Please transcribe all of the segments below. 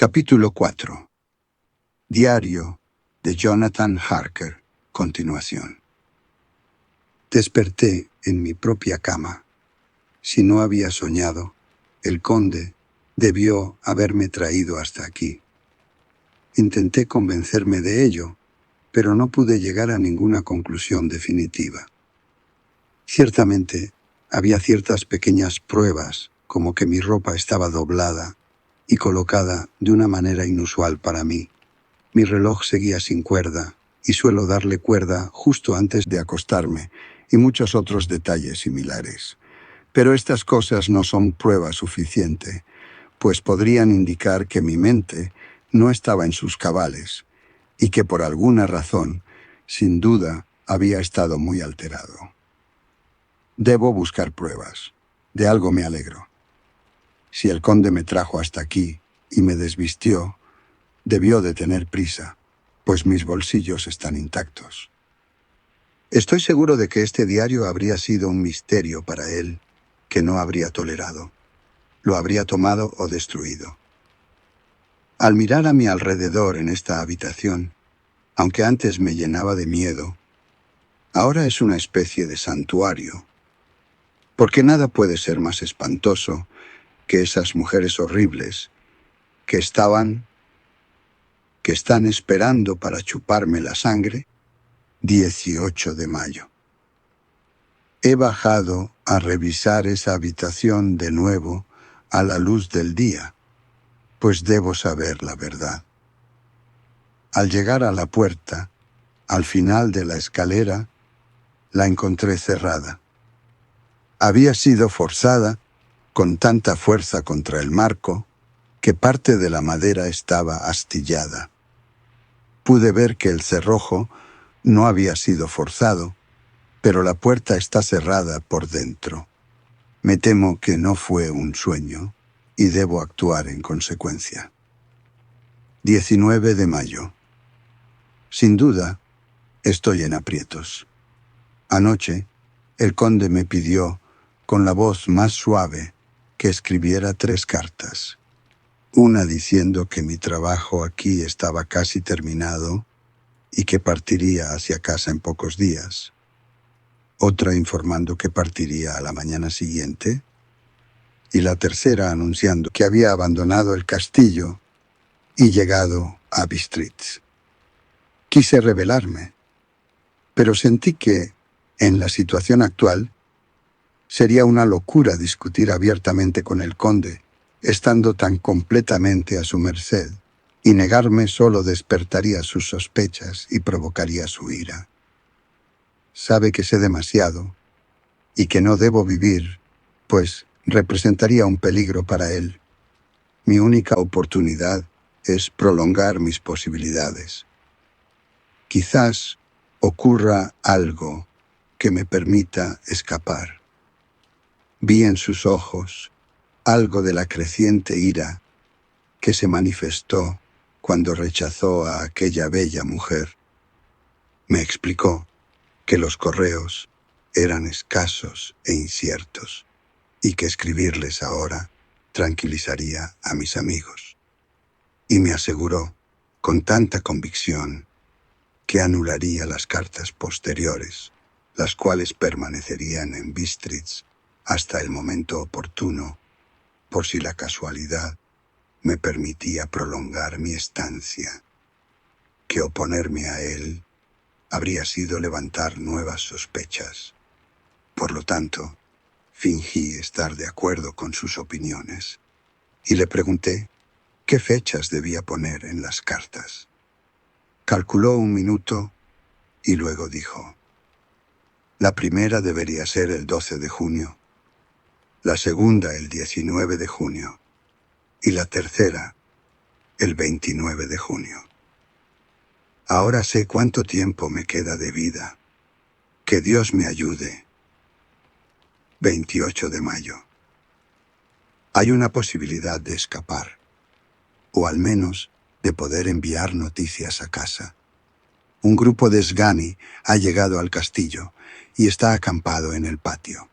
Capítulo 4. Diario de Jonathan Harker. Continuación. Desperté en mi propia cama. Si no había soñado, el conde debió haberme traído hasta aquí. Intenté convencerme de ello, pero no pude llegar a ninguna conclusión definitiva. Ciertamente, había ciertas pequeñas pruebas, como que mi ropa estaba doblada y colocada de una manera inusual para mí. Mi reloj seguía sin cuerda, y suelo darle cuerda justo antes de acostarme, y muchos otros detalles similares. Pero estas cosas no son prueba suficiente, pues podrían indicar que mi mente no estaba en sus cabales, y que por alguna razón, sin duda, había estado muy alterado. Debo buscar pruebas. De algo me alegro. Si el conde me trajo hasta aquí y me desvistió, debió de tener prisa, pues mis bolsillos están intactos. Estoy seguro de que este diario habría sido un misterio para él, que no habría tolerado. Lo habría tomado o destruido. Al mirar a mi alrededor en esta habitación, aunque antes me llenaba de miedo, ahora es una especie de santuario, porque nada puede ser más espantoso que esas mujeres horribles que están esperando para chuparme la sangre. 18 de mayo. He bajado a revisar esa habitación de nuevo a la luz del día, pues debo saber la verdad. Al llegar a la puerta, al final de la escalera, la encontré cerrada. Había sido forzada con tanta fuerza contra el marco que parte de la madera estaba astillada. Pude ver que el cerrojo no había sido forzado, pero la puerta está cerrada por dentro. Me temo que no fue un sueño y debo actuar en consecuencia. 19 de mayo. Sin duda, estoy en aprietos. Anoche, el conde me pidió, con la voz más suave, que escribiera 3 cartas. Una diciendo que mi trabajo aquí estaba casi terminado y que partiría hacia casa en pocos días. Otra informando que partiría a la mañana siguiente, y la tercera anunciando que había abandonado el castillo y llegado a Bistritz. Quise rebelarme, pero sentí que, en la situación actual, sería una locura discutir abiertamente con el conde, estando tan completamente a su merced, y negarme solo despertaría sus sospechas y provocaría su ira. Sabe que sé demasiado y que no debo vivir, pues representaría un peligro para él. Mi única oportunidad es prolongar mis posibilidades. Quizás ocurra algo que me permita escapar. Vi en sus ojos algo de la creciente ira que se manifestó cuando rechazó a aquella bella mujer. Me explicó que los correos eran escasos e inciertos y que escribirles ahora tranquilizaría a mis amigos. Y me aseguró, con tanta convicción, que anularía las cartas posteriores, las cuales permanecerían en Bistritz hasta el momento oportuno, por si la casualidad me permitía prolongar mi estancia. Que oponerme a él habría sido levantar nuevas sospechas. Por lo tanto, fingí estar de acuerdo con sus opiniones y le pregunté qué fechas debía poner en las cartas. Calculó un minuto y luego dijo: la primera debería ser el 12 de junio, la segunda el 19 de junio y la tercera el 29 de junio. Ahora sé cuánto tiempo me queda de vida. Que Dios me ayude. 28 de mayo. Hay una posibilidad de escapar, o al menos de poder enviar noticias a casa. Un grupo de Sgani ha llegado al castillo y está acampado en el patio.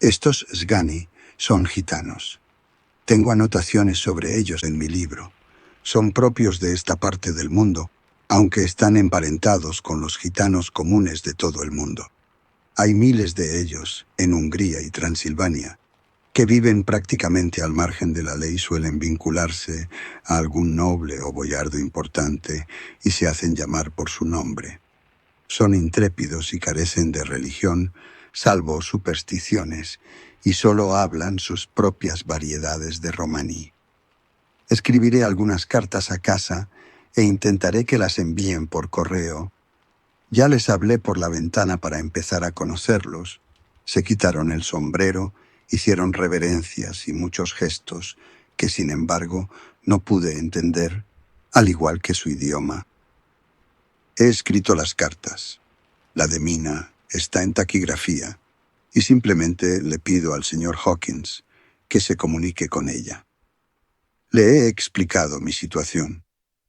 Estos Sgani son gitanos. Tengo anotaciones sobre ellos en mi libro, Son propios de esta parte del mundo, aunque están emparentados con los gitanos comunes de todo el mundo. Hay miles de ellos en Hungría y Transilvania, que viven prácticamente al margen de la ley, suelen vincularse a algún noble o boyardo importante y se hacen llamar por su nombre. Son intrépidos y carecen de religión, salvo supersticiones, y solo hablan sus propias variedades de romaní. Escribiré algunas cartas a casa e intentaré que las envíen por correo. Ya les hablé por la ventana para empezar a conocerlos. Se quitaron el sombrero, hicieron reverencias y muchos gestos que, sin embargo, no pude entender, al igual que su idioma. He escrito las cartas. La de Mina está en taquigrafía y simplemente le pido al señor Hawkins que se comunique con ella. Le he explicado mi situación,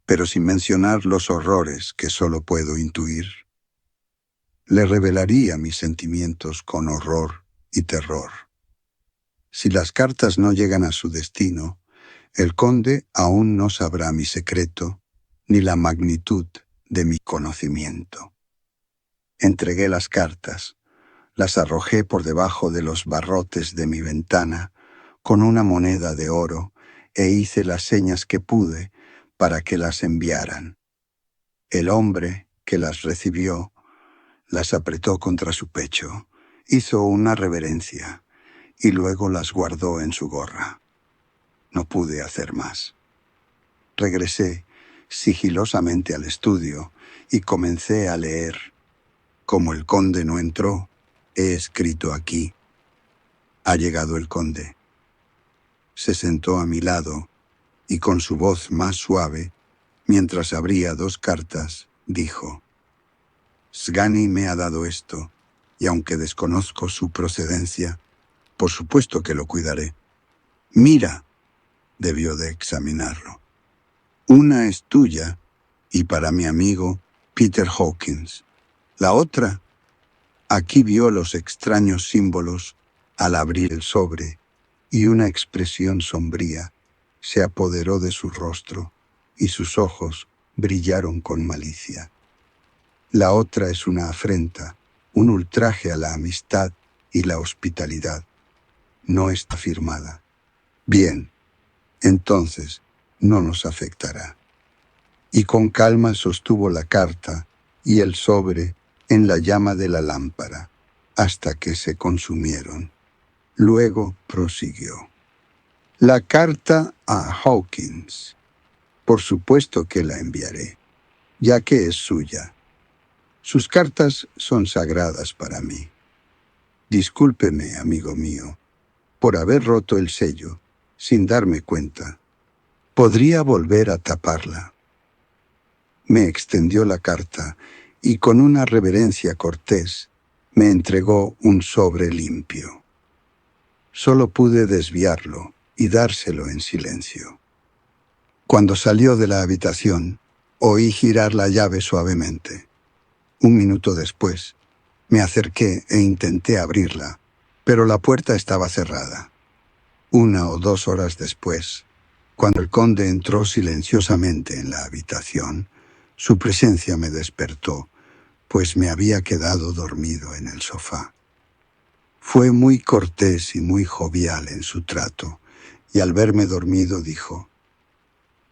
pero sin mencionar los horrores que solo puedo intuir. Le revelaría mis sentimientos con horror y terror. Si las cartas no llegan a su destino, el conde aún no sabrá mi secreto ni la magnitud de mi conocimiento. Entregué las cartas, las arrojé por debajo de los barrotes de mi ventana con una moneda de oro e hice las señas que pude para que las enviaran. El hombre que las recibió las apretó contra su pecho, hizo una reverencia y luego las guardó en su gorra. No pude hacer más. Regresé sigilosamente al estudio y comencé a leer. Como el conde no entró, he escrito aquí. Ha llegado el conde. Se sentó a mi lado y con su voz más suave, mientras abría 2 cartas, dijo: Sgani me ha dado esto, y aunque desconozco su procedencia, por supuesto que lo cuidaré. Mira, debió de examinarlo. Una es tuya y para mi amigo Peter Hawkins. La otra, aquí vio los extraños símbolos al abrir el sobre y una expresión sombría se apoderó de su rostro y sus ojos brillaron con malicia. La otra es una afrenta, un ultraje a la amistad y la hospitalidad. No está firmada. Bien, entonces no nos afectará. Y con calma sostuvo la carta y el sobre en la llama de la lámpara, hasta que se consumieron. Luego prosiguió. La carta a Hawkins. Por supuesto que la enviaré, ya que es suya. Sus cartas son sagradas para mí. Discúlpeme, amigo mío, por haber roto el sello sin darme cuenta. Podría volver a taparla. Me extendió la carta y con una reverencia cortés me entregó un sobre limpio. Solo pude desviarlo y dárselo en silencio. Cuando salió de la habitación, oí girar la llave suavemente. 1 minuto después, me acerqué e intenté abrirla, pero la puerta estaba cerrada. 1 o 2 horas después, cuando el conde entró silenciosamente en la habitación, su presencia me despertó, pues me había quedado dormido en el sofá. Fue muy cortés y muy jovial en su trato, y al verme dormido dijo: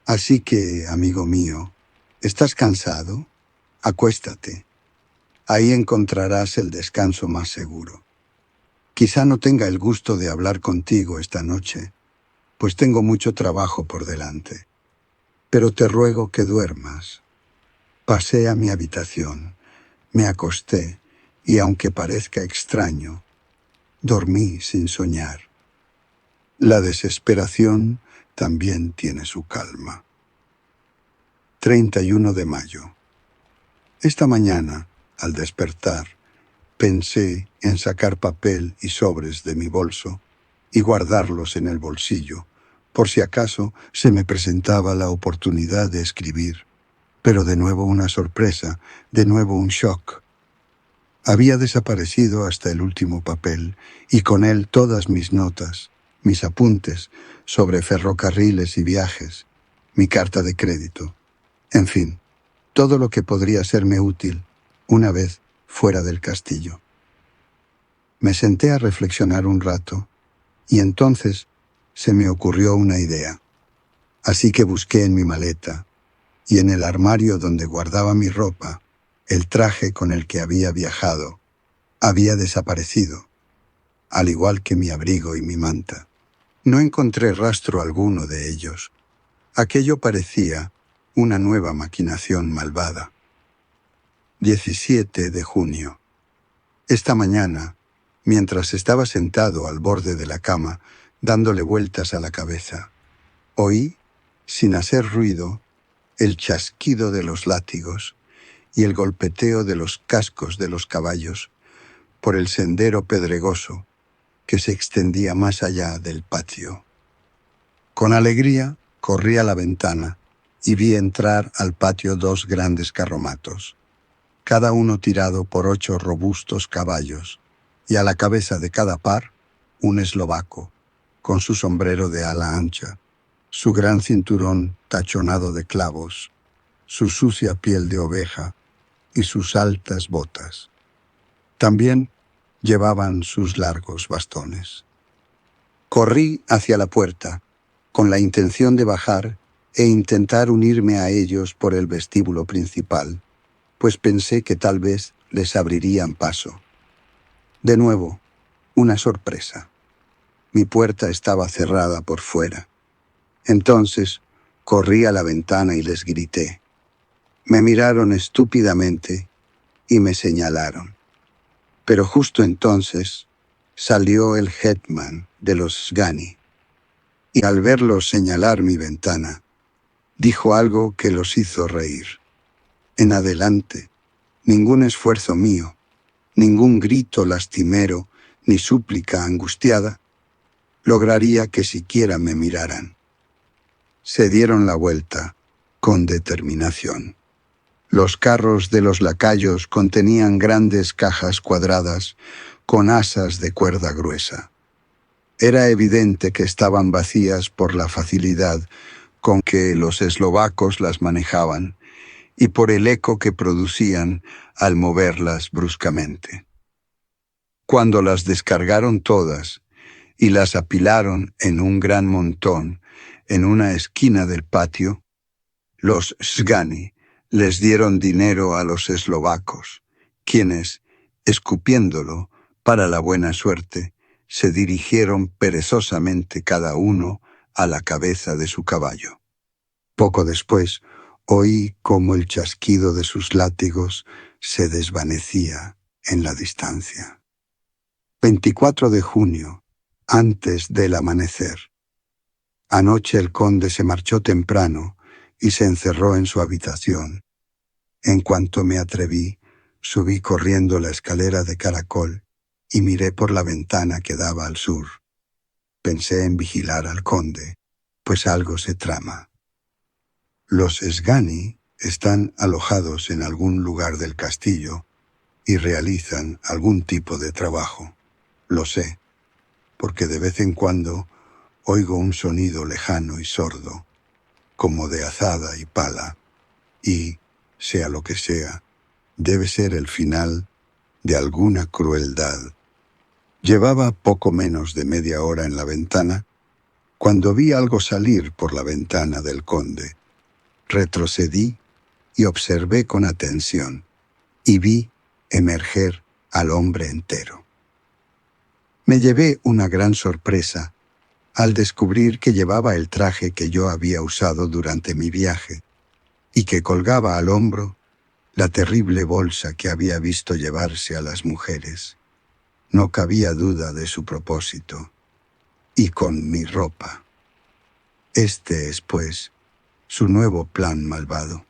«Así que, amigo mío, ¿estás cansado? Acuéstate. Ahí encontrarás el descanso más seguro. Quizá no tenga el gusto de hablar contigo esta noche, pues tengo mucho trabajo por delante. Pero te ruego que duermas». Pasé a mi habitación, me acosté y, aunque parezca extraño, dormí sin soñar. La desesperación también tiene su calma. 31 de mayo. Esta mañana, al despertar, pensé en sacar papel y sobres de mi bolso y guardarlos en el bolsillo, por si acaso se me presentaba la oportunidad de escribir. Pero de nuevo una sorpresa, de nuevo un shock. Había desaparecido hasta el último papel y con él todas mis notas, mis apuntes sobre ferrocarriles y viajes. mi carta de crédito, en fin, todo lo que podría serme útil una vez fuera del castillo. Me senté a reflexionar un rato y entonces se me ocurrió una idea. Así que busqué en mi maleta y en el armario donde guardaba mi ropa, el traje con el que había viajado había desaparecido, al igual que mi abrigo y mi manta. No encontré rastro alguno de ellos. Aquello parecía una nueva maquinación malvada. 17 de junio. Esta mañana, mientras estaba sentado al borde de la cama, dándole vueltas a la cabeza, oí, sin hacer ruido, el chasquido de los látigos y el golpeteo de los cascos de los caballos por el sendero pedregoso que se extendía más allá del patio. Con alegría corrí a la ventana y vi entrar al patio 2 grandes carromatos, cada uno tirado por 8 robustos caballos, y a la cabeza de cada par un eslovaco, con su sombrero de ala ancha, su gran cinturón tachonado de clavos, su sucia piel de oveja y sus altas botas. También llevaban sus largos bastones. Corrí hacia la puerta, con la intención de bajar e intentar unirme a ellos por el vestíbulo principal, pues pensé que tal vez les abrirían paso. De nuevo, una sorpresa. Mi puerta estaba cerrada por fuera. Entonces, corrí a la ventana y les grité. Me miraron estúpidamente y me señalaron. Pero justo entonces salió el hetman de los Sgani, y al verlos señalar mi ventana, dijo algo que los hizo reír. En adelante, ningún esfuerzo mío, ningún grito lastimero ni súplica angustiada lograría que siquiera me miraran. Se dieron la vuelta con determinación. Los carros de los lacayos contenían grandes cajas cuadradas con asas de cuerda gruesa. Era evidente que estaban vacías por la facilidad con que los eslovacos las manejaban y por el eco que producían al moverlas bruscamente. Cuando las descargaron todas y las apilaron en un gran montón en una esquina del patio, los Sgani les dieron dinero a los eslovacos, quienes, escupiéndolo para la buena suerte, se dirigieron perezosamente cada uno a la cabeza de su caballo. Poco después, oí cómo el chasquido de sus látigos se desvanecía en la distancia. 24 de junio, antes del amanecer. Anoche el conde se marchó temprano y se encerró en su habitación. En cuanto me atreví, subí corriendo la escalera de caracol y miré por la ventana que daba al sur. Pensé en vigilar al conde, pues algo se trama. Los Sgani están alojados en algún lugar del castillo y realizan algún tipo de trabajo. Lo sé, porque de vez en cuando oigo un sonido lejano y sordo, como de azada y pala, y, sea lo que sea, debe ser el final de alguna crueldad. Llevaba poco menos de media hora en la ventana cuando vi algo salir por la ventana del conde. Retrocedí y observé con atención, y vi emerger al hombre entero. Me llevé una gran sorpresa al descubrir que llevaba el traje que yo había usado durante mi viaje y que colgaba al hombro la terrible bolsa que había visto llevarse a las mujeres. No cabía duda de su propósito, y con mi ropa. Este es, pues, su nuevo plan malvado.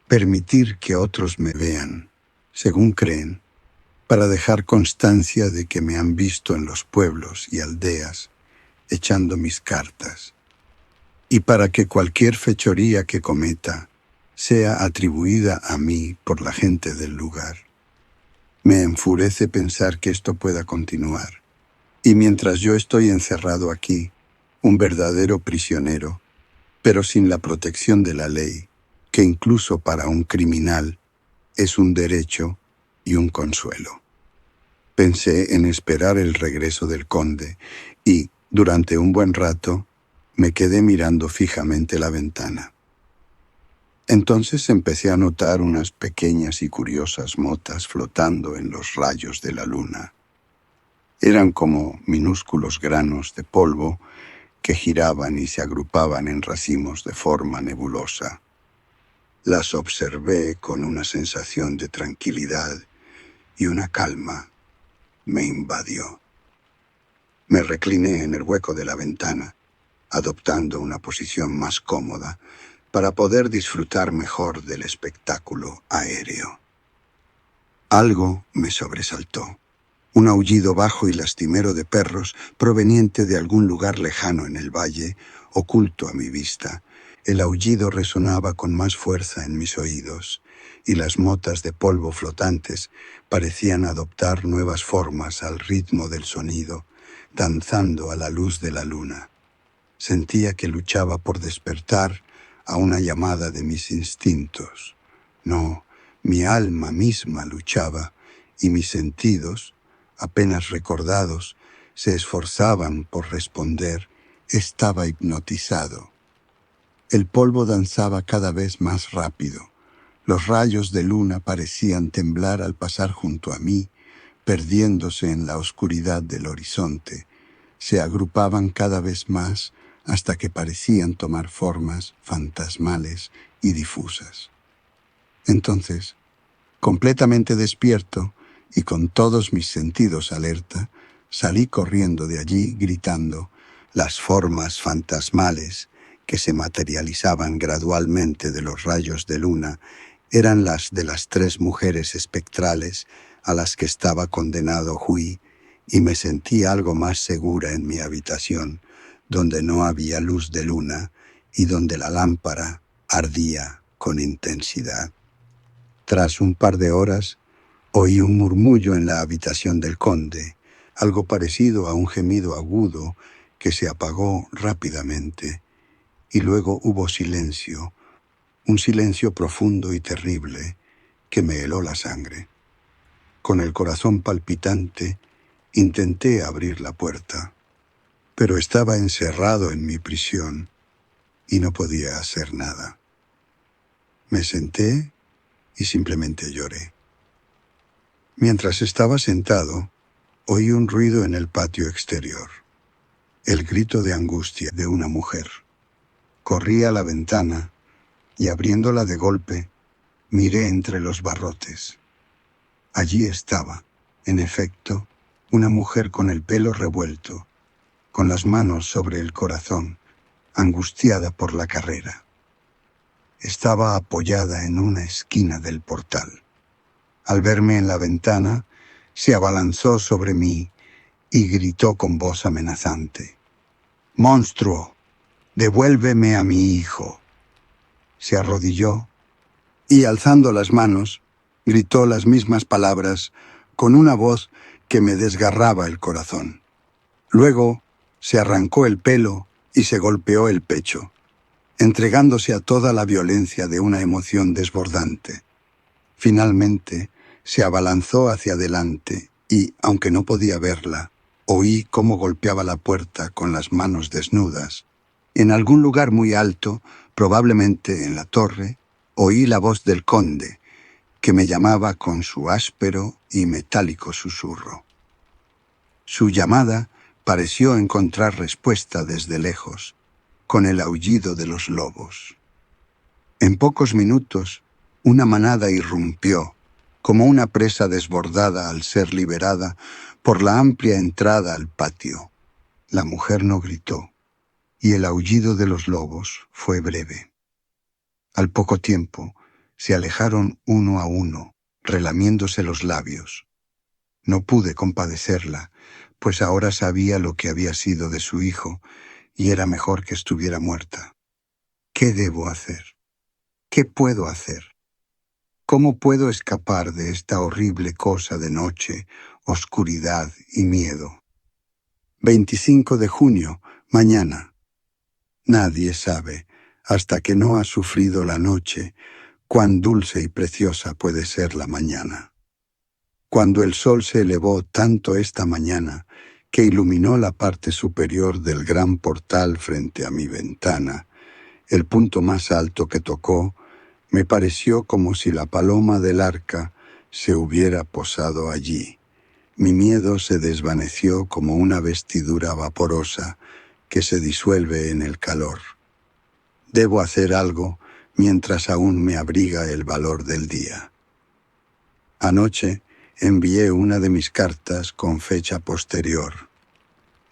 Permitir que otros me vean, según creen, para dejar constancia de que me han visto en los pueblos y aldeas echando mis cartas, y para que cualquier fechoría que cometa sea atribuida a mí por la gente del lugar. Me enfurece pensar que esto pueda continuar, y mientras yo estoy encerrado aquí, un verdadero prisionero, pero sin la protección de la ley, que incluso para un criminal es un derecho y un consuelo. Pensé en esperar el regreso del conde y, durante un buen rato, me quedé mirando fijamente la ventana. Entonces empecé a notar unas pequeñas y curiosas motas flotando en los rayos de la luna. Eran como minúsculos granos de polvo que giraban y se agrupaban en racimos de forma nebulosa. Las observé con una sensación de tranquilidad y una calma me invadió. Me recliné en el hueco de la ventana, adoptando una posición más cómoda para poder disfrutar mejor del espectáculo aéreo. Algo me sobresaltó. Un aullido bajo y lastimero de perros proveniente de algún lugar lejano en el valle, oculto a mi vista. El aullido resonaba con más fuerza en mis oídos, y las motas de polvo flotantes parecían adoptar nuevas formas al ritmo del sonido, danzando a la luz de la luna. Sentía que luchaba por despertar a una llamada de mis instintos. No, mi alma misma luchaba, y mis sentidos, apenas recordados, se esforzaban por responder. Estaba hipnotizado. El polvo danzaba cada vez más rápido. Los rayos de luna parecían temblar al pasar junto a mí, perdiéndose en la oscuridad del horizonte. Se agrupaban cada vez más hasta que parecían tomar formas fantasmales y difusas. Entonces, completamente despierto y con todos mis sentidos alerta, salí corriendo de allí gritando. Las formas fantasmales que se materializaban gradualmente de los rayos de luna eran las de las 3 mujeres espectrales a las que estaba condenado Hui, y me sentí algo más segura en mi habitación, donde no había luz de luna y donde la lámpara ardía con intensidad. Tras un par de horas, oí un murmullo en la habitación del conde, algo parecido a un gemido agudo que se apagó rápidamente, y luego hubo silencio, un silencio profundo y terrible que me heló la sangre. Con el corazón palpitante, intenté abrir la puerta, pero estaba encerrado en mi prisión y no podía hacer nada. Me senté y simplemente lloré. Mientras estaba sentado, oí un ruido en el patio exterior, el grito de angustia de una mujer. Corrí a la ventana y, abriéndola de golpe, miré entre los barrotes. Allí estaba, en efecto, una mujer con el pelo revuelto, con las manos sobre el corazón, angustiada por la carrera. Estaba apoyada en una esquina del portal. Al verme en la ventana, se abalanzó sobre mí y gritó con voz amenazante: «¡Monstruo! ¡Devuélveme a mi hijo!». Se arrodilló y, alzando las manos, gritó las mismas palabras con una voz que me desgarraba el corazón. Luego se arrancó el pelo y se golpeó el pecho, entregándose a toda la violencia de una emoción desbordante. Finalmente se abalanzó hacia adelante y, aunque no podía verla, oí cómo golpeaba la puerta con las manos desnudas. En algún lugar muy alto, probablemente en la torre, oí la voz del conde, que me llamaba con su áspero y metálico susurro. Su llamada pareció encontrar respuesta desde lejos, con el aullido de los lobos. En pocos minutos, una manada irrumpió, como una presa desbordada al ser liberada, por la amplia entrada al patio. La mujer no gritó, y el aullido de los lobos fue breve. Al poco tiempo, se alejaron uno a uno, relamiéndose los labios. No pude compadecerla, pues ahora sabía lo que había sido de su hijo, y era mejor que estuviera muerta. ¿Qué debo hacer? ¿Qué puedo hacer? ¿Cómo puedo escapar de esta horrible cosa de noche, oscuridad y miedo? 25 de junio, mañana. Nadie sabe, hasta que no ha sufrido la noche, cuán dulce y preciosa puede ser la mañana. Cuando el sol se elevó tanto esta mañana que iluminó la parte superior del gran portal frente a mi ventana, el punto más alto que tocó, me pareció como si la paloma del arca se hubiera posado allí. Mi miedo se desvaneció como una vestidura vaporosa que se disuelve en el calor. Debo hacer algo mientras aún me abriga el valor del día. Anoche envié una de mis cartas con fecha posterior,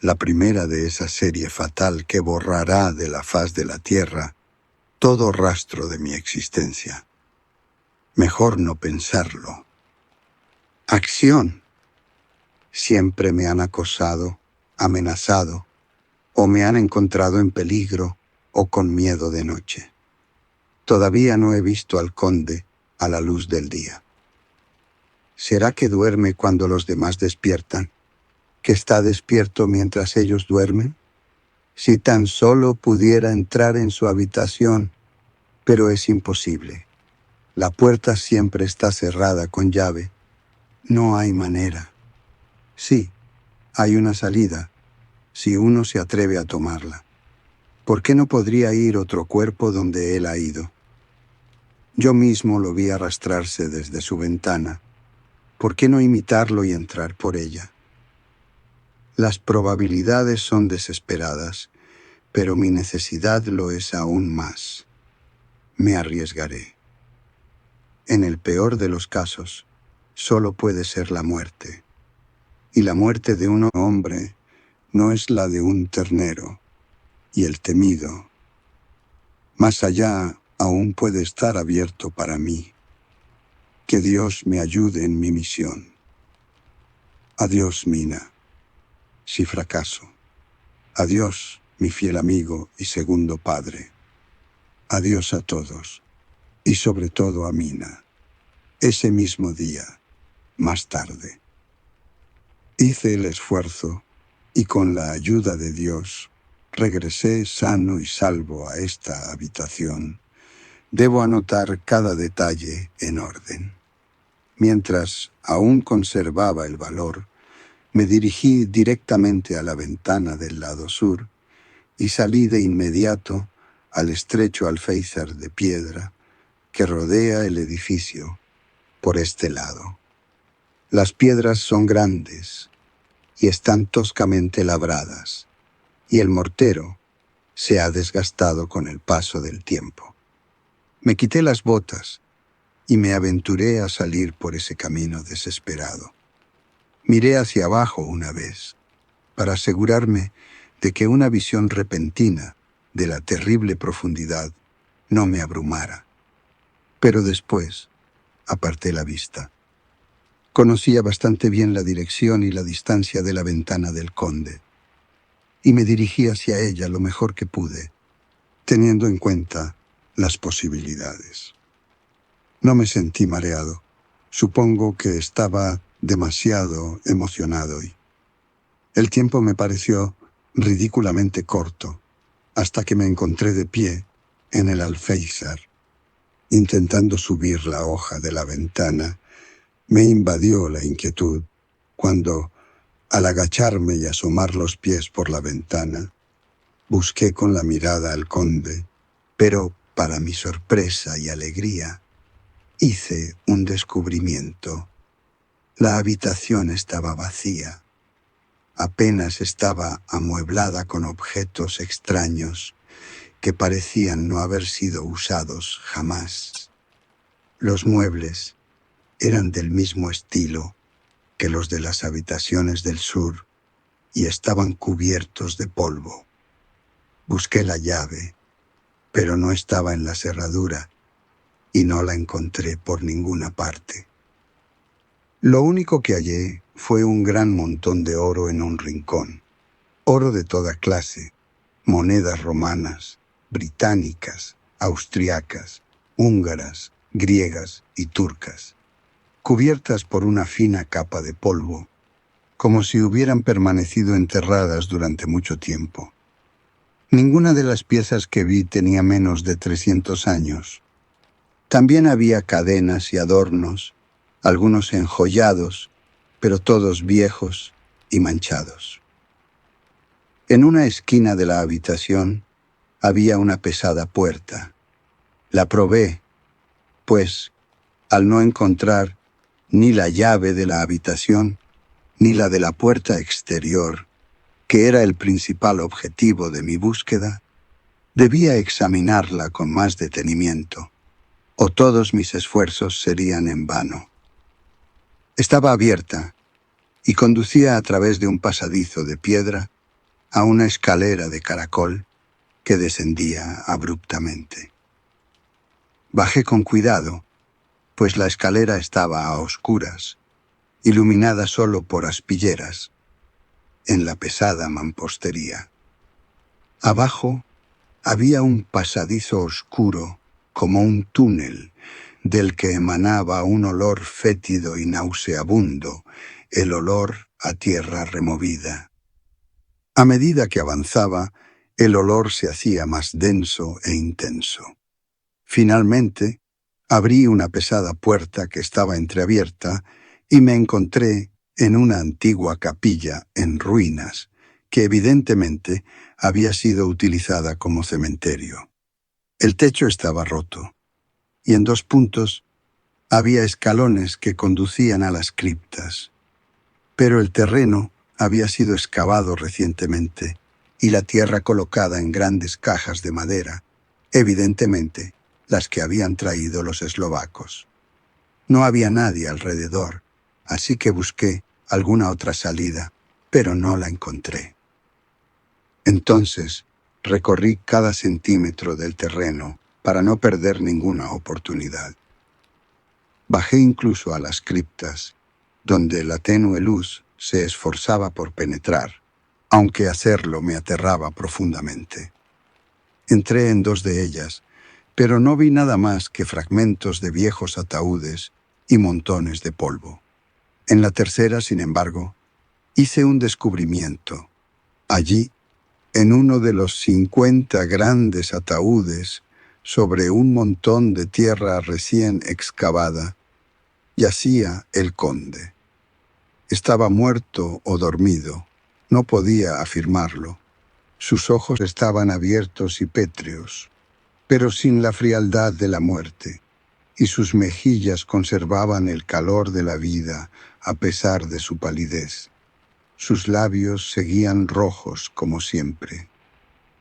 la primera de esa serie fatal que borrará de la faz de la tierra todo rastro de mi existencia. Mejor no pensarlo. Acción. Siempre me han acosado, amenazado, o me han encontrado en peligro o con miedo de noche. Todavía no he visto al conde a la luz del día. ¿Será que duerme cuando los demás despiertan? ¿Que está despierto mientras ellos duermen? Si tan solo pudiera entrar en su habitación, pero es imposible. La puerta siempre está cerrada con llave. No hay manera. Sí, hay una salida, si uno se atreve a tomarla. ¿Por qué no podría ir otro cuerpo donde él ha ido? Yo mismo lo vi arrastrarse desde su ventana. ¿Por qué no imitarlo y entrar por ella? Las probabilidades son desesperadas, pero mi necesidad lo es aún más. Me arriesgaré. En el peor de los casos, solo puede ser la muerte. Y la muerte de un hombre no es la de un ternero. Y el temido, más allá, aún puede estar abierto para mí. Que Dios me ayude en mi misión. Adiós, Mina, si fracaso. Adiós, mi fiel amigo y segundo padre. Adiós a todos, y sobre todo a Mina. Ese mismo día, más tarde. Hice el esfuerzo y con la ayuda de Dios regresé sano y salvo a esta habitación. Debo anotar cada detalle en orden. Mientras aún conservaba el valor, me dirigí directamente a la ventana del lado sur y salí de inmediato al estrecho alféizar de piedra que rodea el edificio por este lado. Las piedras son grandes y están toscamente labradas, y el mortero se ha desgastado con el paso del tiempo. Me quité las botas y me aventuré a salir por ese camino desesperado. Miré hacia abajo una vez, para asegurarme de que una visión repentina de la terrible profundidad no me abrumara. Pero después aparté la vista. Conocía bastante bien la dirección y la distancia de la ventana del conde, y me dirigí hacia ella lo mejor que pude, teniendo en cuenta las posibilidades. No me sentí mareado. Supongo que estaba demasiado emocionado y el tiempo me pareció ridículamente corto hasta que me encontré de pie en el alféizar. Intentando subir la hoja de la ventana, me invadió la inquietud cuando, al agacharme y asomar los pies por la ventana, busqué con la mirada al conde, pero, para mi sorpresa y alegría, hice un descubrimiento. La habitación estaba vacía. Apenas estaba amueblada con objetos extraños que parecían no haber sido usados jamás. Los muebles eran del mismo estilo que los de las habitaciones del sur y estaban cubiertos de polvo. Busqué la llave, pero no estaba en la cerradura y no la encontré por ninguna parte. Lo único que hallé fue un gran montón de oro en un rincón. Oro de toda clase, monedas romanas, británicas, austriacas, húngaras, griegas y turcas, cubiertas por una fina capa de polvo, como si hubieran permanecido enterradas durante mucho tiempo. Ninguna de las piezas que vi tenía menos de 300 años. También había cadenas y adornos, algunos enjollados, pero todos viejos y manchados. En una esquina de la habitación había una pesada puerta. La probé, pues, al no encontrar ni la llave de la habitación, ni la de la puerta exterior, que era el principal objetivo de mi búsqueda, debía examinarla con más detenimiento, o todos mis esfuerzos serían en vano. Estaba abierta y conducía a través de un pasadizo de piedra a una escalera de caracol que descendía abruptamente. Bajé con cuidado, pues la escalera estaba a oscuras, iluminada solo por aspilleras, en la pesada mampostería. Abajo había un pasadizo oscuro, como un túnel, del que emanaba un olor fétido y nauseabundo, el olor a tierra removida. A medida que avanzaba, el olor se hacía más denso e intenso. Finalmente, abrí una pesada puerta que estaba entreabierta y me encontré en una antigua capilla en ruinas, que evidentemente había sido utilizada como cementerio. El techo estaba roto, y en 2 puntos había escalones que conducían a las criptas. Pero el terreno había sido excavado recientemente, y la tierra colocada en grandes cajas de madera, evidentemente las que habían traído los eslovacos. No había nadie alrededor, así que busqué alguna otra salida, pero no la encontré. Entonces recorrí cada centímetro del terreno para no perder ninguna oportunidad. Bajé incluso a las criptas, donde la tenue luz se esforzaba por penetrar, aunque hacerlo me aterraba profundamente. Entré en 2 de ellas, pero no vi nada más que fragmentos de viejos ataúdes y montones de polvo. En la tercera, sin embargo, hice un descubrimiento. Allí, en uno de los 50 grandes ataúdes, sobre un montón de tierra recién excavada, yacía el conde. Estaba muerto o dormido, no podía afirmarlo. Sus ojos estaban abiertos y pétreos, pero sin la frialdad de la muerte, y sus mejillas conservaban el calor de la vida a pesar de su palidez. Sus labios seguían rojos como siempre,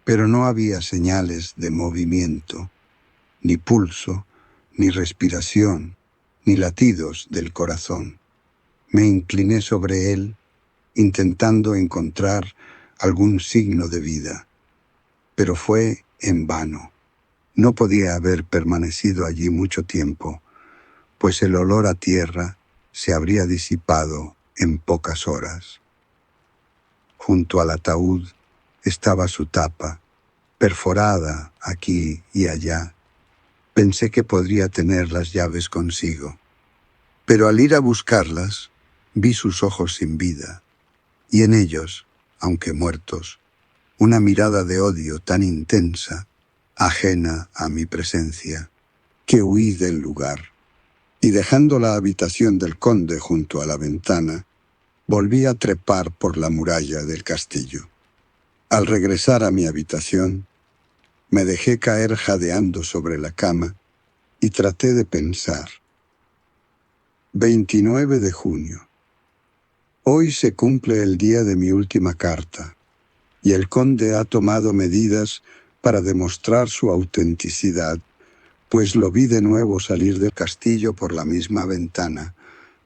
pero no había señales de movimiento, ni pulso, ni respiración, ni latidos del corazón. Me incliné sobre él, intentando encontrar algún signo de vida, pero fue en vano. No podía haber permanecido allí mucho tiempo, pues el olor a tierra se habría disipado en pocas horas. Junto al ataúd estaba su tapa, perforada aquí y allá. Pensé que podría tener las llaves consigo, pero al ir a buscarlas, vi sus ojos sin vida, y en ellos, aunque muertos, una mirada de odio tan intensa, ajena a mi presencia, que huí del lugar. Y dejando la habitación del conde junto a la ventana, volví a trepar por la muralla del castillo. Al regresar a mi habitación, me dejé caer jadeando sobre la cama y traté de pensar. 29 de junio. Hoy se cumple el día de mi última carta, y el conde ha tomado medidas para demostrar su autenticidad, pues lo vi de nuevo salir del castillo por la misma ventana,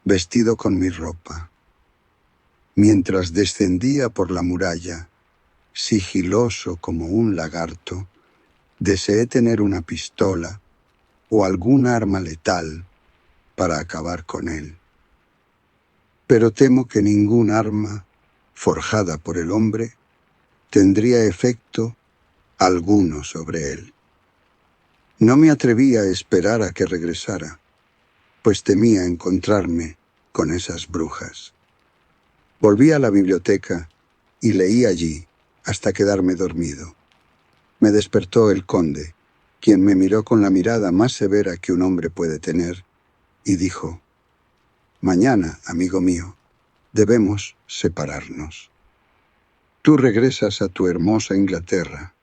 vestido con mi ropa. Mientras descendía por la muralla, sigiloso como un lagarto, deseé tener una pistola o algún arma letal para acabar con él. Pero temo que ningún arma, forjada por el hombre, tendría efecto alguno sobre él. No me atrevía a esperar a que regresara, pues temía encontrarme con esas brujas. Volví a la biblioteca y leí allí hasta quedarme dormido. Me despertó el conde, quien me miró con la mirada más severa que un hombre puede tener, y dijo: «Mañana, amigo mío, debemos separarnos. Tú regresas a tu hermosa Inglaterra,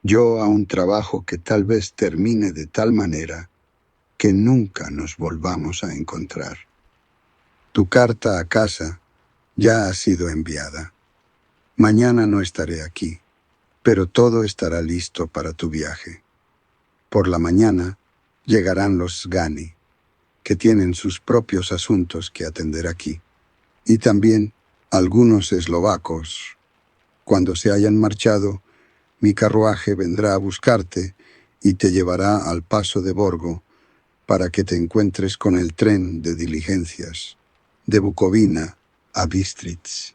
yo a un trabajo que tal vez termine de tal manera que nunca nos volvamos a encontrar. Tu carta a casa ya ha sido enviada. Mañana no estaré aquí, pero todo estará listo para tu viaje. Por la mañana llegarán los Gani, que tienen sus propios asuntos que atender aquí, y también algunos eslovacos. Cuando se hayan marchado, mi carruaje vendrá a buscarte y te llevará al paso de Borgo para que te encuentres con el tren de diligencias de Bukovina a Bistritz.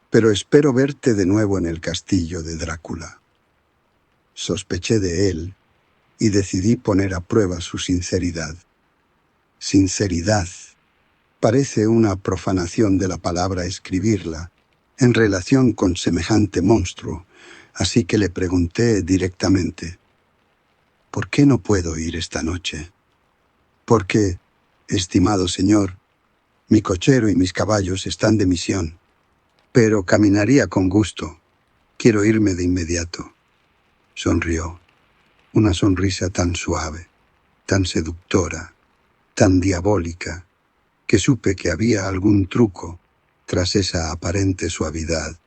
Pero espero verte de nuevo en el castillo de Drácula». Sospeché de él y decidí poner a prueba su sinceridad. Sinceridad. Parece una profanación de la palabra escribirla en relación con semejante monstruo, así que le pregunté directamente: «¿Por qué no puedo ir esta noche?» «Porque, estimado señor, mi cochero y mis caballos están de misión, pero caminaría con gusto. Quiero irme de inmediato». Sonrió, una sonrisa tan suave, tan seductora, tan diabólica, que supe que había algún truco tras esa aparente suavidad.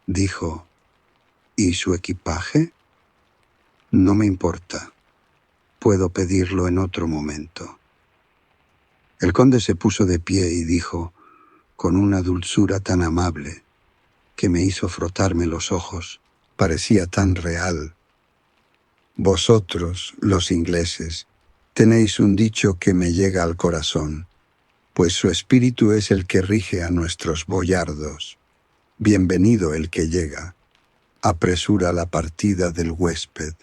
Dijo: «¿Y su equipaje?» «No me importa. Puedo pedirlo en otro momento». El conde se puso de pie y dijo, con una dulzura tan amable que me hizo frotarme los ojos, parecía tan real: «Vosotros, los ingleses, tenéis un dicho que me llega al corazón, pues su espíritu es el que rige a nuestros boyardos. Bienvenido el que llega, apresura la partida del huésped.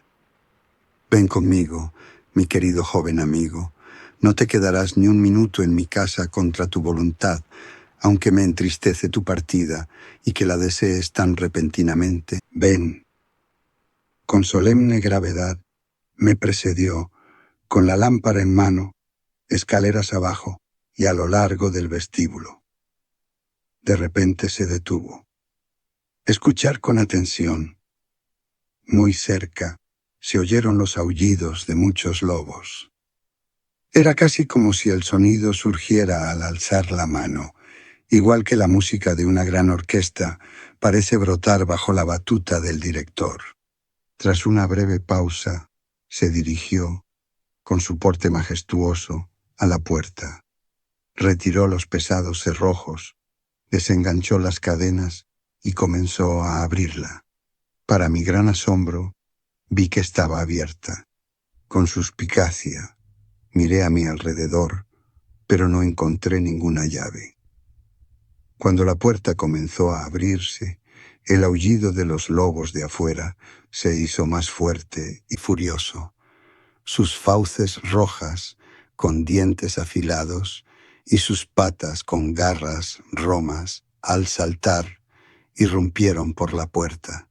Ven conmigo, mi querido joven amigo, no te quedarás ni un minuto en mi casa contra tu voluntad, aunque me entristece tu partida y que la desees tan repentinamente. Ven». Con solemne gravedad me precedió, con la lámpara en mano, escaleras abajo y a lo largo del vestíbulo. De repente se detuvo. Escuchar con atención. Muy cerca se oyeron los aullidos de muchos lobos. Era casi como si el sonido surgiera al alzar la mano, igual que la música de una gran orquesta parece brotar bajo la batuta del director. Tras una breve pausa, se dirigió, con su porte majestuoso, a la puerta. Retiró los pesados cerrojos, desenganchó las cadenas y comenzó a abrirla. Para mi gran asombro, vi que estaba abierta. Con suspicacia, miré a mi alrededor, pero no encontré ninguna llave. Cuando la puerta comenzó a abrirse, el aullido de los lobos de afuera se hizo más fuerte y furioso. Sus fauces rojas, con dientes afilados, y sus patas con garras romas, al saltar, irrumpieron por la puerta.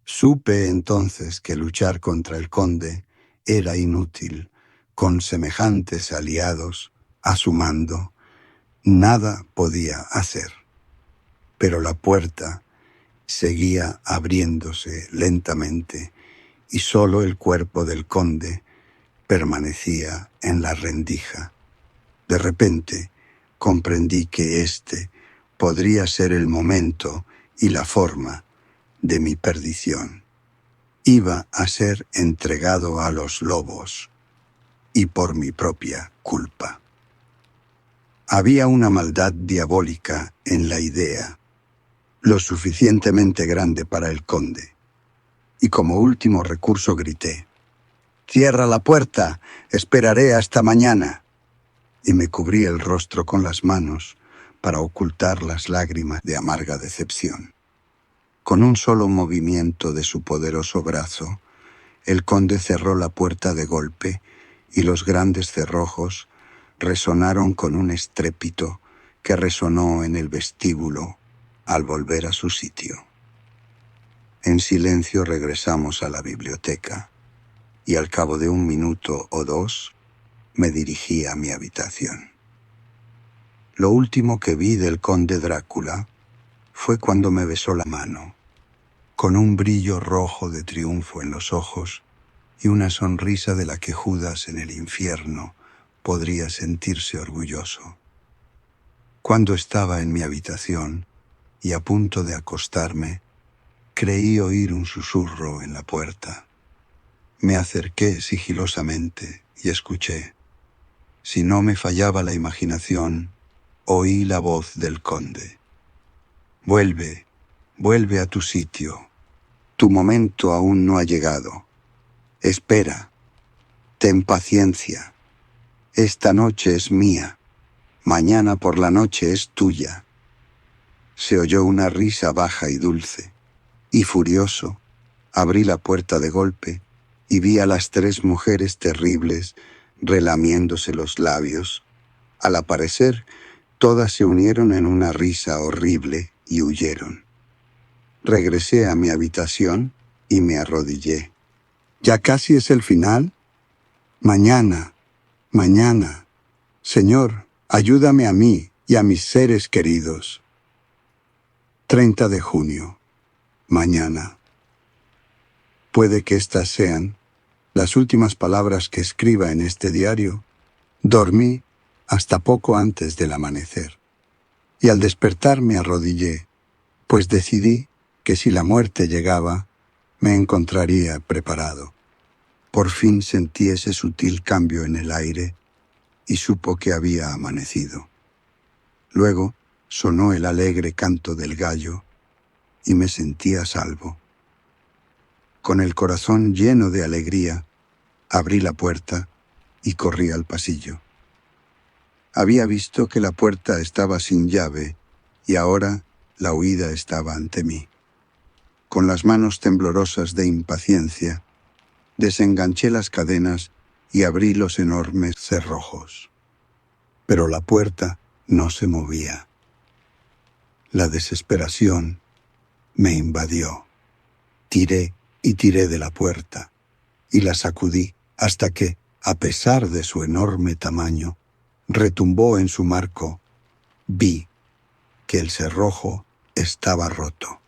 Supe entonces que luchar contra el conde era inútil. Con semejantes aliados a su mando, nada podía hacer. Pero la puerta seguía abriéndose lentamente y solo el cuerpo del conde permanecía en la rendija. De repente comprendí que este podría ser el momento y la forma de mi perdición. Iba a ser entregado a los lobos, y por mi propia culpa. Había una maldad diabólica en la idea, lo suficientemente grande para el conde, y como último recurso grité: «¡Cierra la puerta! ¡Esperaré hasta mañana!» Y me cubrí el rostro con las manos para ocultar las lágrimas de amarga decepción. Con un solo movimiento de su poderoso brazo, el conde cerró la puerta de golpe y los grandes cerrojos resonaron con un estrépito que resonó en el vestíbulo al volver a su sitio. En silencio regresamos a la biblioteca, y al cabo de 1 minuto o 2 me dirigí a mi habitación. Lo último que vi del conde Drácula fue cuando me besó la mano, con un brillo rojo de triunfo en los ojos y una sonrisa de la que Judas en el infierno podría sentirse orgulloso. Cuando estaba en mi habitación y a punto de acostarme, creí oír un susurro en la puerta. Me acerqué sigilosamente y escuché. Si no me fallaba la imaginación, oí la voz del conde. Vuelve, vuelve a tu sitio. Tu momento aún no ha llegado. Espera, ten paciencia. Esta noche es mía, mañana por la noche es tuya. Se oyó una risa baja y dulce, y furioso, abrí la puerta de golpe y vi a las 3 mujeres terribles relamiéndose los labios. Al aparecer, todas se unieron en una risa horrible y huyeron. Regresé a mi habitación y me arrodillé. ¿Ya casi es el final? Mañana, mañana. Señor, ayúdame a mí y a mis seres queridos. 30 de junio. Mañana. Puede que estas sean las últimas palabras que escriba en este diario. Dormí hasta poco antes del amanecer, y al despertar me arrodillé, pues decidí que si la muerte llegaba, me encontraría preparado. Por fin sentí ese sutil cambio en el aire y supo que había amanecido. Luego sonó el alegre canto del gallo y me sentí a salvo. Con el corazón lleno de alegría, abrí la puerta y corrí al pasillo. Había visto que la puerta estaba sin llave y ahora la huida estaba ante mí. Con las manos temblorosas de impaciencia, desenganché las cadenas y abrí los enormes cerrojos. Pero la puerta no se movía. La desesperación me invadió. Tiré y tiré de la puerta y la sacudí hasta que, a pesar de su enorme tamaño, retumbó en su marco. Vi que el cerrojo estaba roto.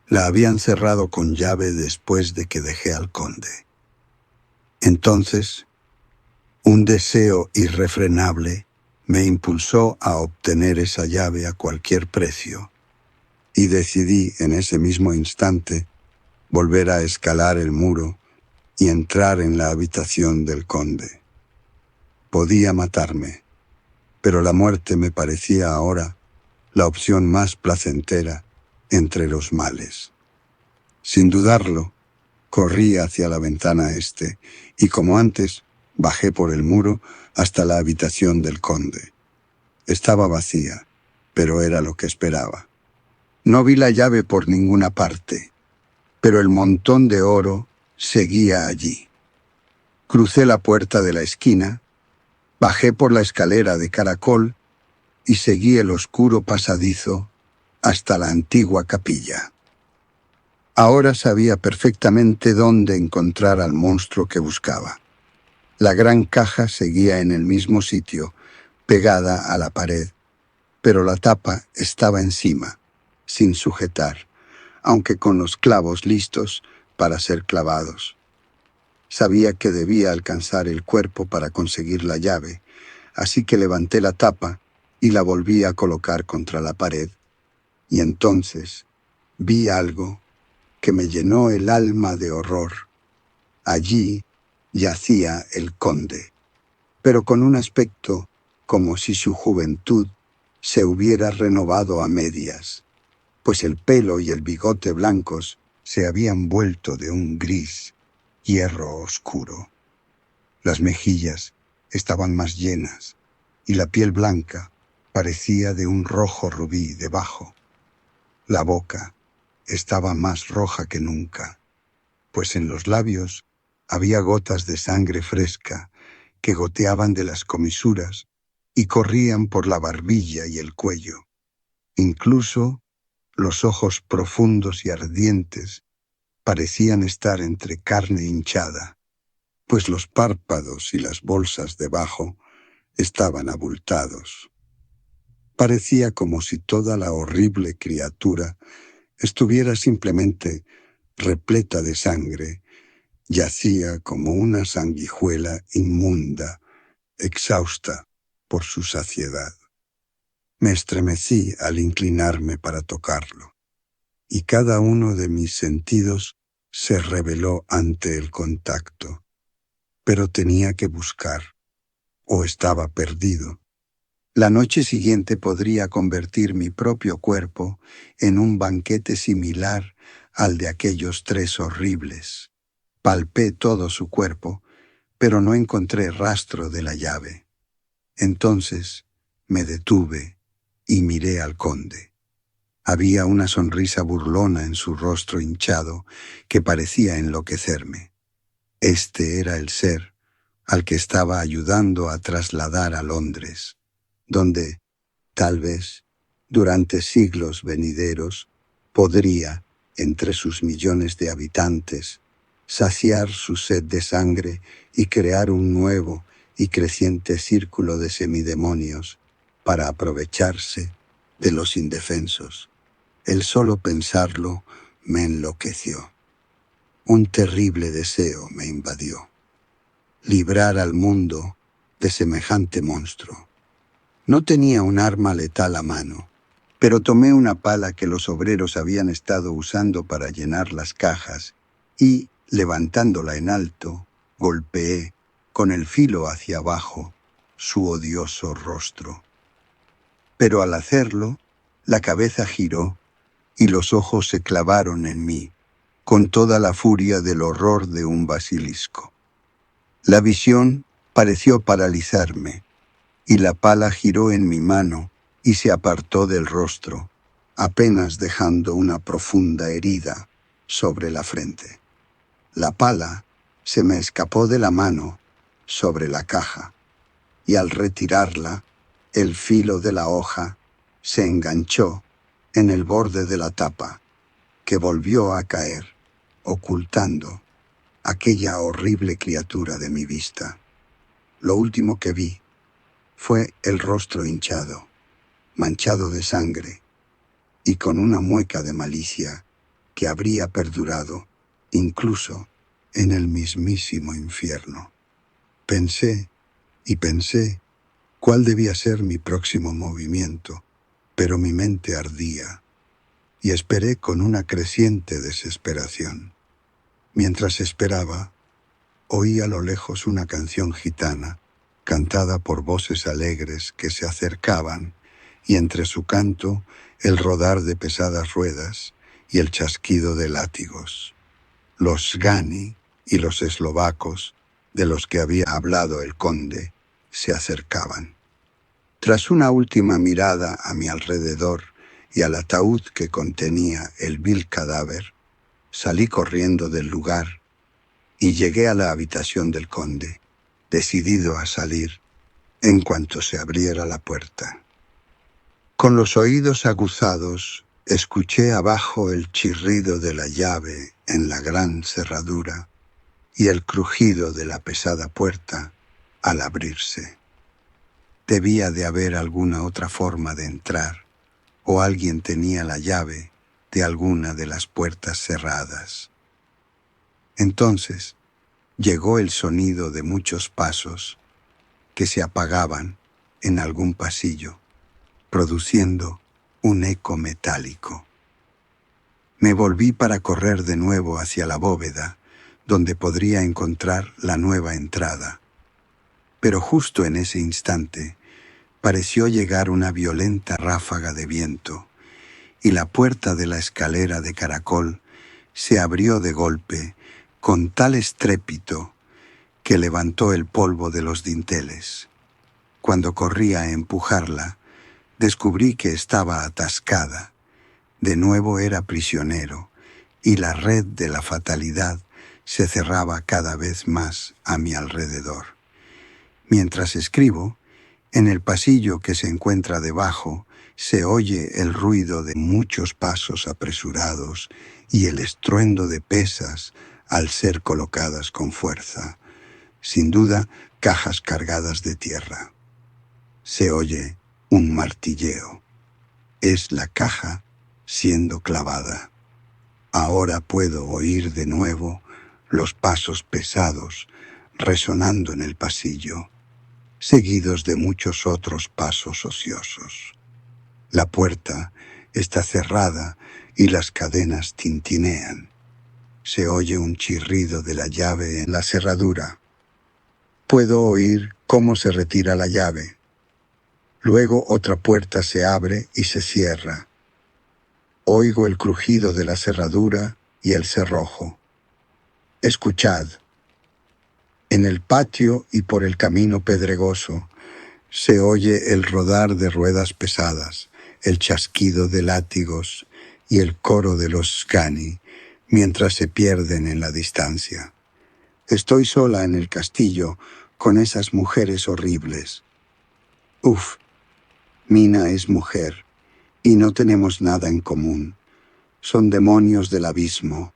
La habían cerrado con llave después de que dejé al conde. Entonces, un deseo irrefrenable me impulsó a obtener esa llave a cualquier precio, y decidí en ese mismo instante volver a escalar el muro y entrar en la habitación del conde. Podía matarme, pero la muerte me parecía ahora la opción más placentera entre los males. Sin dudarlo, corrí hacia la ventana este y, como antes, bajé por el muro hasta la habitación del conde. Estaba vacía, pero era lo que esperaba. No vi la llave por ninguna parte, pero el montón de oro seguía allí. Crucé la puerta de la esquina, bajé por la escalera de caracol y seguí el oscuro pasadizo hasta la antigua capilla. Ahora sabía perfectamente dónde encontrar al monstruo que buscaba. La gran caja seguía en el mismo sitio, pegada a la pared, pero la tapa estaba encima, sin sujetar, aunque con los clavos listos para ser clavados. Sabía que debía alcanzar el cuerpo para conseguir la llave, así que levanté la tapa y la volví a colocar contra la pared, y entonces vi algo que me llenó el alma de horror. Allí yacía el conde, pero con un aspecto como si su juventud se hubiera renovado a medias, pues el pelo y el bigote blancos se habían vuelto de un gris hierro oscuro. Las mejillas estaban más llenas y la piel blanca parecía de un rojo rubí debajo. La boca estaba más roja que nunca, pues en los labios había gotas de sangre fresca que goteaban de las comisuras y corrían por la barbilla y el cuello. Incluso Los ojos profundos y ardientes parecían estar entre carne hinchada, pues los párpados y las bolsas debajo estaban abultados. Parecía como si toda la horrible criatura estuviera simplemente repleta de sangre, yacía como una sanguijuela inmunda, exhausta por su saciedad. Me estremecí al inclinarme para tocarlo, y cada uno de mis sentidos se rebeló ante el contacto. Pero tenía que buscar, o estaba perdido. La noche siguiente podría convertir mi propio cuerpo en un banquete similar al de aquellos tres horribles. Palpé todo su cuerpo, pero no encontré rastro de la llave. Entonces me detuve y miré al conde. Había una sonrisa burlona en su rostro hinchado que parecía enloquecerme. Este era el ser al que estaba ayudando a trasladar a Londres, donde, tal vez, durante siglos venideros, podría, entre sus millones de habitantes, saciar su sed de sangre y crear un nuevo y creciente círculo de semidemonios para aprovecharse de los indefensos. El solo pensarlo me enloqueció. Un terrible deseo me invadió: librar al mundo de semejante monstruo. No tenía un arma letal a mano, pero tomé una pala que los obreros habían estado usando para llenar las cajas y, levantándola en alto, golpeé, con el filo hacia abajo, su odioso rostro. Pero al hacerlo, la cabeza giró y los ojos se clavaron en mí, con toda la furia del horror de un basilisco. La visión pareció paralizarme, y la pala giró en mi mano y se apartó del rostro, apenas dejando una profunda herida sobre la frente. La pala se me escapó de la mano sobre la caja, y al retirarla, el filo de la hoja se enganchó en el borde de la tapa, que volvió a caer, ocultando aquella horrible criatura de mi vista. Lo último que vi fue el rostro hinchado, manchado de sangre y con una mueca de malicia que habría perdurado incluso en el mismísimo infierno. Pensé y pensé cuál debía ser mi próximo movimiento, pero mi mente ardía y esperé con una creciente desesperación. Mientras esperaba, oí a lo lejos una canción gitana, cantada por voces alegres que se acercaban, y entre su canto el rodar de pesadas ruedas y el chasquido de látigos. Los Gani y los eslovacos, de los que había hablado el conde, se acercaban. Tras una última mirada a mi alrededor y al ataúd que contenía el vil cadáver, salí corriendo del lugar y llegué a la habitación del conde, decidido a salir en cuanto se abriera la puerta. Con los oídos aguzados, escuché abajo el chirrido de la llave en la gran cerradura y el crujido de la pesada puerta al abrirse. Debía de haber alguna otra forma de entrar, o alguien tenía la llave de alguna de las puertas cerradas. Entonces llegó el sonido de muchos pasos que se apagaban en algún pasillo, produciendo un eco metálico. Me volví para correr de nuevo hacia la bóveda, donde podría encontrar la nueva entrada. Pero justo en ese instante pareció llegar una violenta ráfaga de viento, y la puerta de la escalera de caracol se abrió de golpe con tal estrépito que levantó el polvo de los dinteles. Cuando corrí a empujarla, descubrí que estaba atascada. De nuevo era prisionero, y la red de la fatalidad se cerraba cada vez más a mi alrededor. Mientras escribo, en el pasillo que se encuentra debajo Se oye el ruido de muchos pasos apresurados y el estruendo de pesas al ser colocadas con fuerza. Sin duda, cajas cargadas de tierra. Se oye un martilleo. Es la caja siendo clavada. Ahora puedo oír de nuevo los pasos pesados resonando en el pasillo, seguidos de muchos otros pasos ociosos. La puerta está cerrada y las cadenas tintinean. Se oye un chirrido de la llave en la cerradura. Puedo oír cómo se retira la llave. Luego otra puerta se abre y se cierra. Oigo el crujido de la cerradura y el cerrojo. Escuchad. En el patio y por el camino pedregoso se oye el rodar de ruedas pesadas, el chasquido de látigos y el coro de los scani mientras se pierden en la distancia. Estoy sola en el castillo con esas mujeres horribles. Uf, Mina es mujer y no tenemos nada en común. Son demonios del abismo.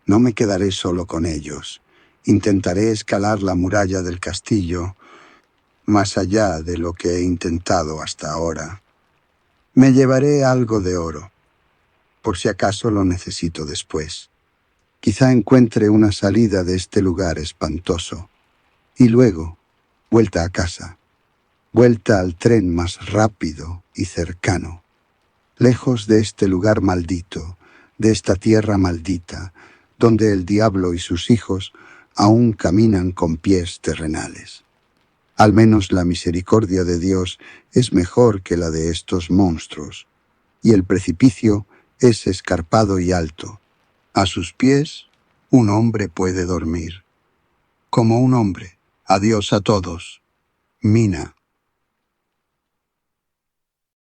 No me quedaré solo con ellos. Intentaré escalar la muralla del castillo más allá de lo que he intentado hasta ahora. Me llevaré algo de oro, por si acaso lo necesito después. Quizá encuentre una salida de este lugar espantoso. Y luego, vuelta a casa. Vuelta al tren más rápido y cercano. Lejos de este lugar maldito, de esta tierra maldita, donde el diablo y sus hijos aún caminan con pies terrenales. Al menos la misericordia de Dios es mejor que la de estos monstruos, y el precipicio es escarpado y alto. A sus pies, un hombre puede dormir. Como un hombre. Adiós a todos. Mina.